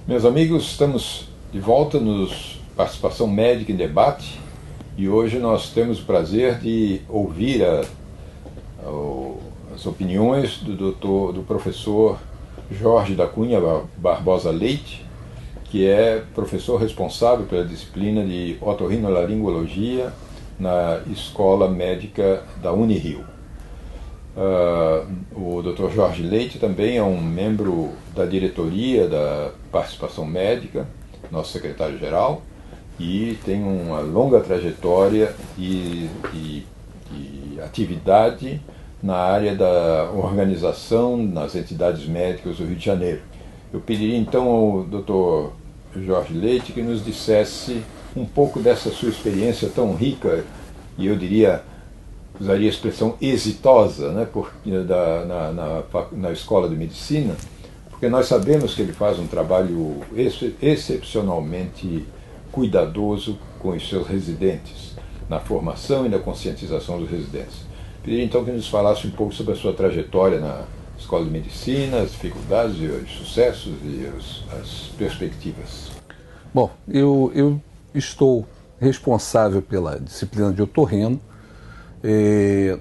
Meus amigos, estamos de volta nos Participação Médica em Debate e hoje nós temos o prazer de ouvir as opiniões do professor Jorge da Cunha Barbosa Leite, que é professor responsável pela disciplina de otorrinolaringologia na Escola Médica da Unirio. O Dr. Jorge Leite também é um membro da diretoria da Participação Médica, nosso secretário-geral, e tem uma longa trajetória e atividade na área da organização nas entidades médicas do Rio de Janeiro. Eu pediria então ao Dr. Jorge Leite que nos dissesse um pouco dessa sua experiência tão rica, e eu diria, usaria a expressão exitosa, né, na Escola de Medicina, porque nós sabemos que ele faz um trabalho excepcionalmente cuidadoso com os seus residentes, na formação e na conscientização dos residentes. Pediria então que nos falasse um pouco sobre a sua trajetória na Escola de Medicina, as dificuldades e os sucessos e as perspectivas. Bom, eu estou responsável pela disciplina de otorrino.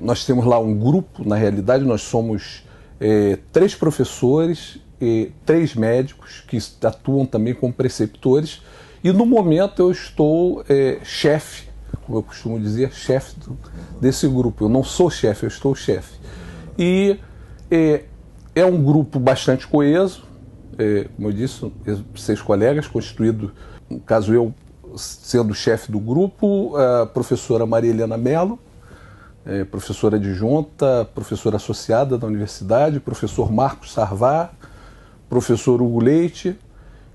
Nós temos lá um grupo, na realidade nós somos 3 professores e 3 médicos que atuam também como preceptores, e no momento eu estou chefe, como eu costumo dizer, chefe desse grupo. Eu não sou chefe, eu estou chefe. E é um grupo bastante coeso, como eu disse, 6 colegas, constituído, no caso eu sendo chefe do grupo, a professora Maria Helena Mello, professora adjunta, professora associada da universidade, professor Marcos Sarvar, professor Hugo Leite,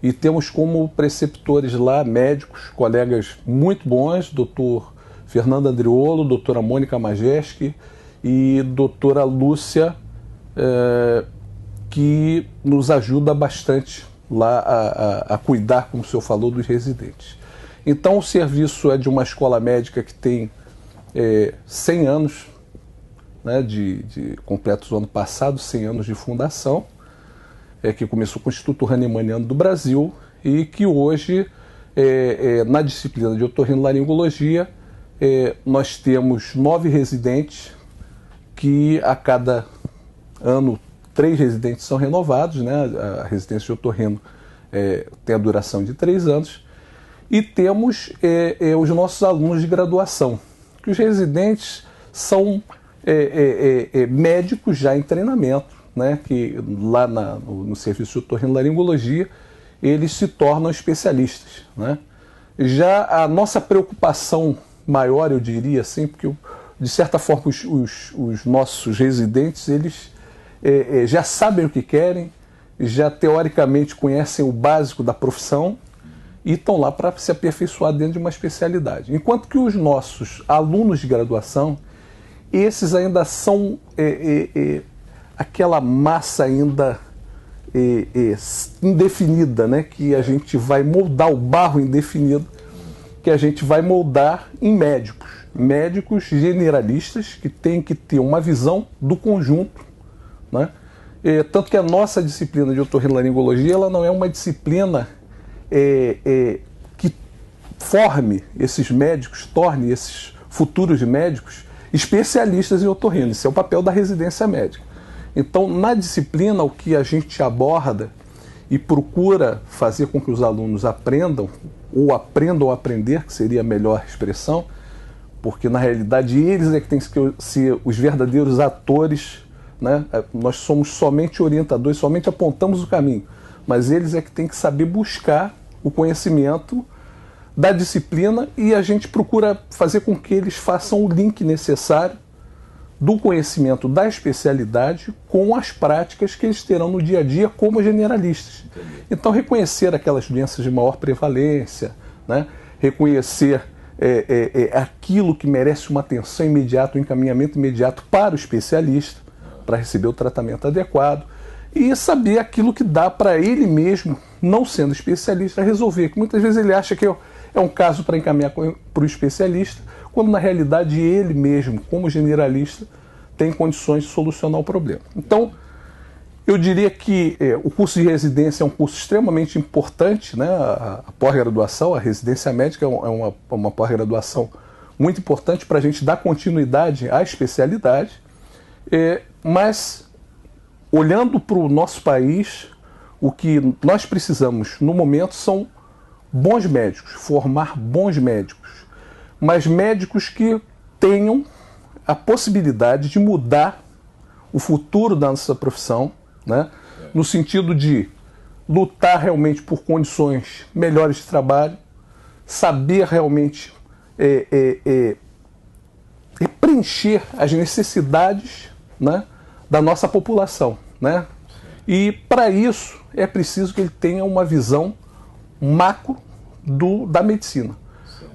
e temos como preceptores lá médicos, colegas muito bons, doutor Fernando Andriolo, doutora Mônica Majewski e doutora Lúcia, que nos ajuda bastante lá a cuidar, como o senhor falou, dos residentes. Então o serviço é de uma escola médica que tem 100 anos, né, completos o ano passado, 100 anos de fundação, que começou com o Instituto Hahnemanniano do Brasil e que hoje, na disciplina de otorrinolaringologia, nós temos 9 residentes, que a cada ano 3 residentes são renovados, né? A residência de otorrino tem a duração de 3 anos, e temos os nossos alunos de graduação, que os residentes são médicos já em treinamento, né, que lá no serviço de otorrinolaringologia eles se tornam especialistas, né? Já a nossa preocupação maior, eu diria assim, porque de certa forma os nossos residentes eles já sabem o que querem, já teoricamente conhecem o básico da profissão e estão lá para se aperfeiçoar dentro de uma especialidade. Enquanto que os nossos alunos de graduação, esses ainda são aquela massa ainda indefinida, né? Que a gente vai moldar, o barro indefinido, que a gente vai moldar em médicos generalistas que têm que ter uma visão do conjunto, né? Tanto que a nossa disciplina de otorrinolaringologia ela não é uma disciplina que forme esses médicos, torne esses futuros médicos especialistas em otorrino. Isso é o papel da residência médica. Então, na disciplina, o que a gente aborda e procura fazer com que os alunos aprendam a aprender, que seria a melhor expressão, porque na realidade eles é que têm que ser os verdadeiros atores, né? Nós somos somente orientadores, somente apontamos o caminho, mas eles é que têm que saber buscar o conhecimento da disciplina, e a gente procura fazer com que eles façam o link necessário do conhecimento da especialidade com as práticas que eles terão no dia a dia como generalistas. Então, reconhecer aquelas doenças de maior prevalência, né? Reconhecer aquilo que merece uma atenção imediata, um encaminhamento imediato para o especialista, para receber o tratamento adequado, e saber aquilo que dá para ele mesmo, não sendo especialista, resolver. Que muitas vezes ele acha que é um caso para encaminhar para o especialista, quando na realidade ele mesmo, como generalista, tem condições de solucionar o problema. Então, Eu diria que o curso de residência é um curso extremamente importante, né? A pós-graduação, a residência médica é uma pós-graduação muito importante para a gente dar continuidade à especialidade, mas olhando para o nosso país, o que nós precisamos no momento são bons médicos, formar bons médicos, mas médicos que tenham a possibilidade de mudar o futuro da nossa profissão, né? No sentido de lutar realmente por condições melhores de trabalho, saber realmente preencher as necessidades, né, da nossa população, né? E para isso é preciso que ele tenha uma visão macro da medicina,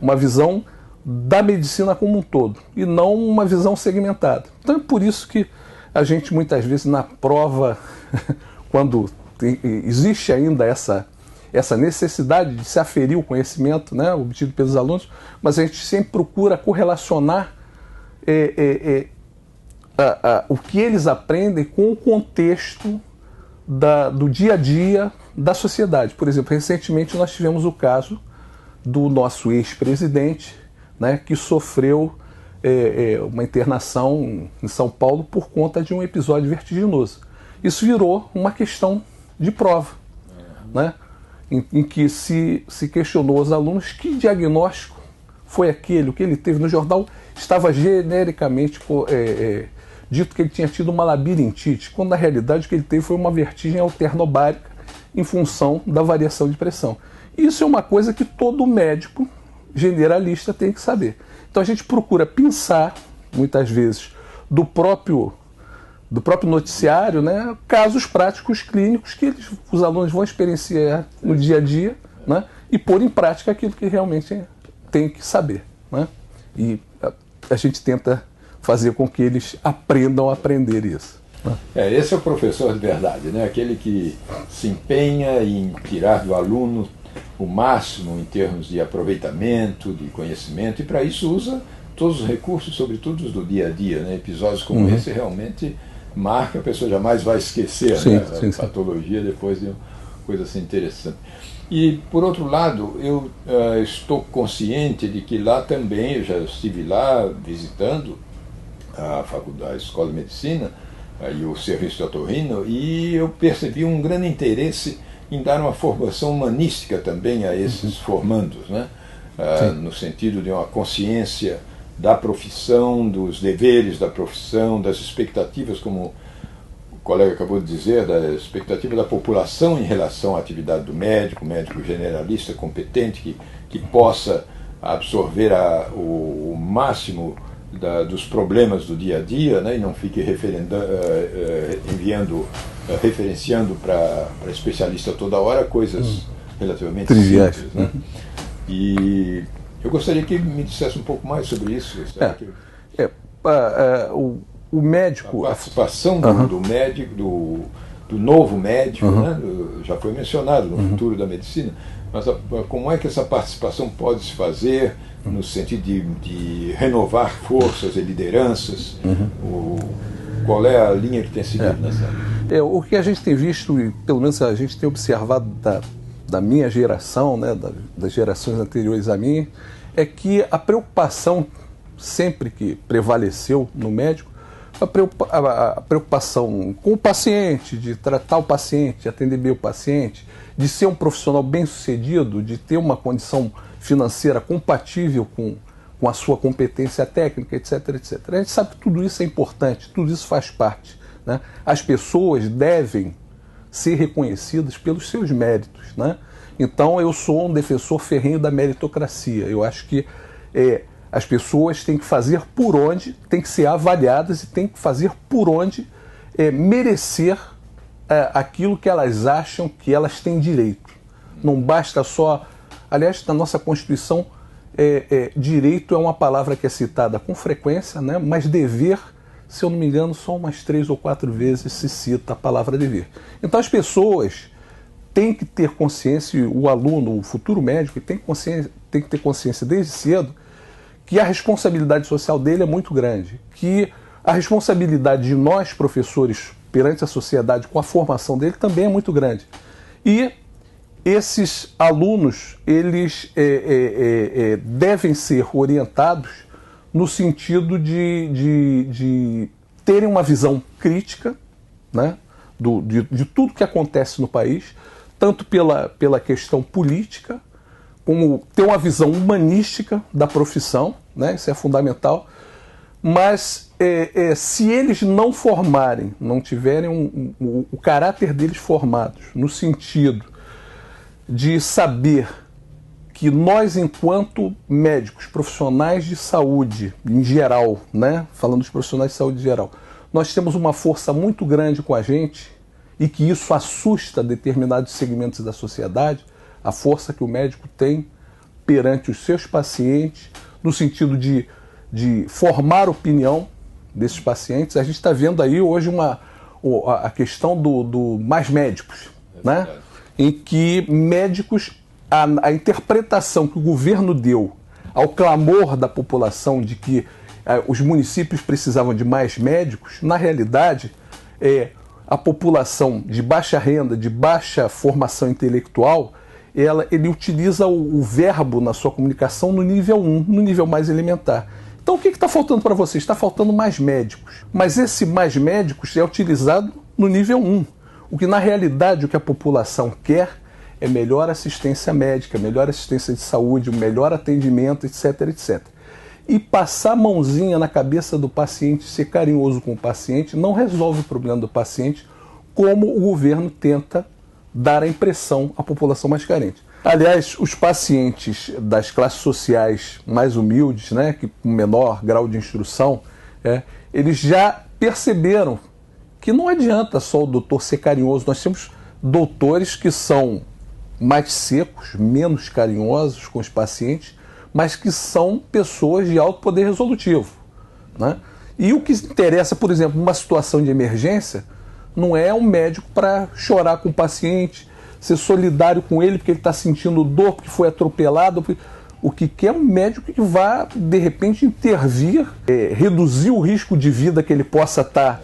uma visão da medicina como um todo, e não uma visão segmentada. Então é por isso que a gente muitas vezes na prova, quando existe ainda essa necessidade de se aferir o conhecimento, né, obtido pelos alunos, mas a gente sempre procura correlacionar o que eles aprendem com o contexto do dia a dia da sociedade. Por exemplo, recentemente nós tivemos o caso do nosso ex-presidente, né, que sofreu uma internação em São Paulo por conta de um episódio vertiginoso. Isso virou uma questão de prova, né, em que se questionou os alunos que diagnóstico foi aquele, o que ele teve. No jornal estava genericamente dito que ele tinha tido uma labirintite, quando na realidade o que ele teve foi uma vertigem alternobárica em função da variação de pressão. Isso é uma coisa que todo médico generalista tem que saber. Então a gente procura pensar, muitas vezes, do próprio noticiário, né, casos práticos clínicos que os alunos vão experienciar no dia a dia, né, e pôr em prática aquilo que realmente tem que saber, né? E a gente tenta fazer com que eles aprendam a aprender isso, né? Esse é o professor de verdade, né? Aquele que se empenha em tirar do aluno o máximo em termos de aproveitamento, de conhecimento, e para isso usa todos os recursos, sobretudo os do dia a dia, né? Episódios como esse realmente marca, a pessoa jamais vai esquecer, sim, né? Sim. Patologia depois de uma coisa assim interessante. E, por outro lado, eu estou consciente de que lá também, eu já estive lá visitando a faculdade, a Escola de Medicina e o serviço de otorrino, e eu percebi um grande interesse em dar uma formação humanística também a esses formandos, né? No sentido de uma consciência da profissão, dos deveres da profissão, das expectativas, como o colega acabou de dizer, da expectativa da população em relação à atividade do médico, médico generalista competente, que possa absorver o máximo dos problemas do dia a dia, né, e não fique referenciando para especialista toda hora coisas relativamente triviais, simples, né? E eu gostaria que me dissesse um pouco mais sobre isso. O médico... A participação do médico, do novo médico, né, já foi mencionado no futuro da medicina, mas como é que essa participação pode se fazer no sentido de renovar forças e lideranças? Qual é a linha que tem seguido nessa área? O que a gente tem visto, e pelo menos a gente tem observado da minha geração, né, das gerações anteriores à minha, é que a preocupação sempre que prevaleceu no médico, a preocupação com o paciente, de tratar o paciente, de atender bem o paciente, de ser um profissional bem-sucedido, de ter uma condição financeira compatível com a sua competência técnica, etc, etc. A gente sabe que tudo isso é importante, tudo isso faz parte, né? As pessoas devem ser reconhecidas pelos seus méritos, né? Então eu sou um defensor ferrenho da meritocracia. Eu acho que as pessoas têm que fazer por onde, têm que ser avaliadas e têm que fazer por onde merecer aquilo que elas acham que elas têm direito. Não basta só... Aliás, na nossa Constituição, direito é uma palavra que é citada com frequência, né? Mas dever, se eu não me engano, só umas 3 ou 4 vezes se cita a palavra dever. Então as pessoas têm que ter consciência, o aluno, o futuro médico, tem que ter consciência desde cedo que a responsabilidade social dele é muito grande, que a responsabilidade de nós, professores, perante a sociedade com a formação dele também é muito grande. E esses alunos, eles devem ser orientados no sentido de terem uma visão crítica, né, de tudo que acontece no país, tanto pela questão política, como ter uma visão humanística da profissão, né, isso é fundamental, mas se eles não formarem, não tiverem o caráter deles formados, no sentido de saber que nós, enquanto médicos, profissionais de saúde em geral, né, falando dos profissionais de saúde em geral, nós temos uma força muito grande com a gente e que isso assusta determinados segmentos da sociedade, a força que o médico tem perante os seus pacientes, no sentido de formar opinião desses pacientes. A gente está vendo aí hoje a questão do mais médicos, né? Em que médicos, a interpretação que o governo deu ao clamor da população de que os municípios precisavam de mais médicos, na realidade, a população de baixa renda, de baixa formação intelectual, ele utiliza o verbo na sua comunicação no nível 1, no nível mais elementar. Então o que está faltando para vocês? Está faltando mais médicos. Mas esse mais médicos é utilizado no nível 1. O que na realidade o que a população quer é melhor assistência médica, melhor assistência de saúde, melhor atendimento, etc, etc. E passar a mãozinha na cabeça do paciente, ser carinhoso com o paciente, não resolve o problema do paciente, como o governo tenta dar a impressão à população mais carente. Aliás, os pacientes das classes sociais mais humildes, né, que com menor grau de instrução, eles já perceberam que não adianta só o doutor ser carinhoso. Nós temos doutores que são mais secos, menos carinhosos com os pacientes, mas que são pessoas de alto poder resolutivo, né? E o que interessa, por exemplo, numa situação de emergência, não é um médico para chorar com o paciente, ser solidário com ele porque ele está sentindo dor, porque foi atropelado. O que quer um médico que vá, de repente, intervir, reduzir o risco de vida que ele possa estar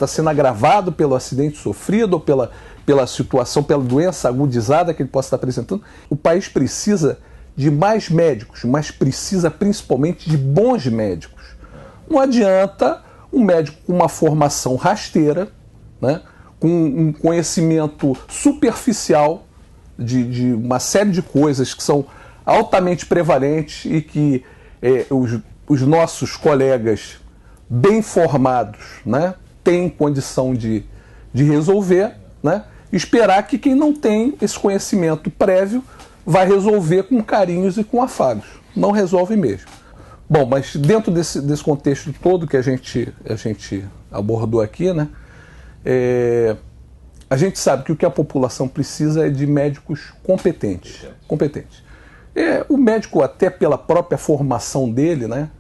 sendo agravado pelo acidente sofrido ou pela situação, pela doença agudizada que ele possa estar apresentando. O país precisa de mais médicos, mas precisa principalmente de bons médicos. Não adianta um médico com uma formação rasteira, né, com um conhecimento superficial de uma série de coisas que são altamente prevalentes e que os nossos colegas bem formados, né, têm condição de resolver, né, esperar que quem não tem esse conhecimento prévio vai resolver com carinhos e com afagos. Não resolve mesmo. Bom, mas dentro desse contexto todo que a gente abordou aqui, né, a gente sabe que o que a população precisa é de médicos competentes. O médico, até pela própria formação dele, né,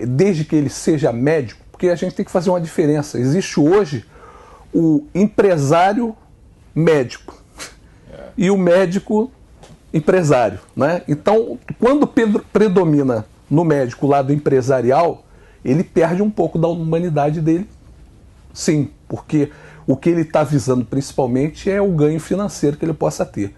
desde que ele seja médico, porque a gente tem que fazer uma diferença. Existe hoje o empresário médico e o médico empresário, né? Então, quando predomina no médico o lado empresarial, ele perde um pouco da humanidade dele, sim, porque o que ele está visando principalmente é o ganho financeiro que ele possa ter.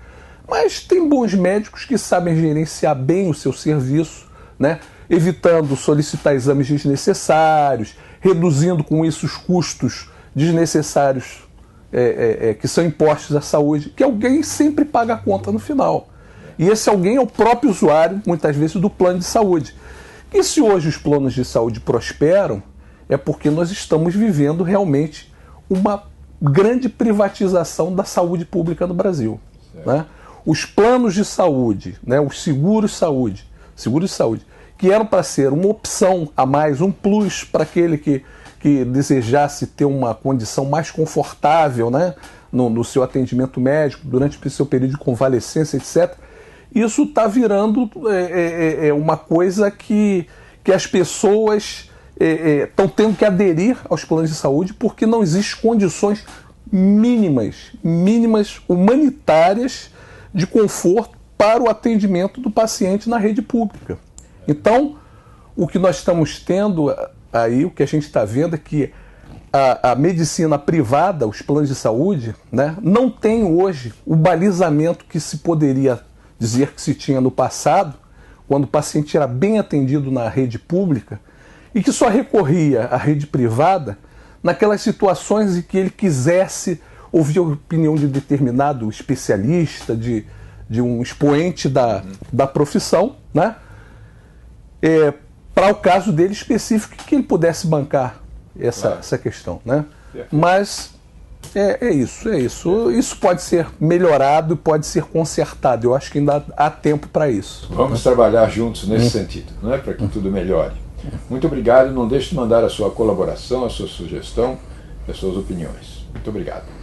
Mas tem bons médicos que sabem gerenciar bem o seu serviço, né? Evitando solicitar exames desnecessários, reduzindo com isso os custos desnecessários que são impostos à saúde, que alguém sempre paga a conta no final. E esse alguém é o próprio usuário, muitas vezes, do plano de saúde. E se hoje os planos de saúde prosperam, é porque nós estamos vivendo realmente uma grande privatização da saúde pública no Brasil, né? Os planos de saúde, né, os seguros de saúde, que eram para ser uma opção a mais, um plus para aquele que desejasse ter uma condição mais confortável, né, no seu atendimento médico, durante o seu período de convalescência, etc., isso está virando uma coisa que as pessoas estão tendo que aderir aos planos de saúde porque não existem condições mínimas humanitárias de conforto para o atendimento do paciente na rede pública. Então, o que nós estamos tendo aí, o que a gente está vendo é que a medicina privada, os planos de saúde, né, não tem hoje o balizamento que se poderia dizer que se tinha no passado, quando o paciente era bem atendido na rede pública e que só recorria à rede privada naquelas situações em que ele quisesse ouvir a opinião de determinado especialista, de um expoente da profissão, né? Para o caso dele específico, que ele pudesse bancar essa questão, né? Mas é isso. Isso pode ser melhorado e pode ser consertado. Eu acho que ainda há tempo para isso. Vamos trabalhar juntos nesse sentido, não é? Para que tudo melhore. Muito obrigado. Não deixe de mandar a sua colaboração, a sua sugestão, as suas opiniões. Muito obrigado.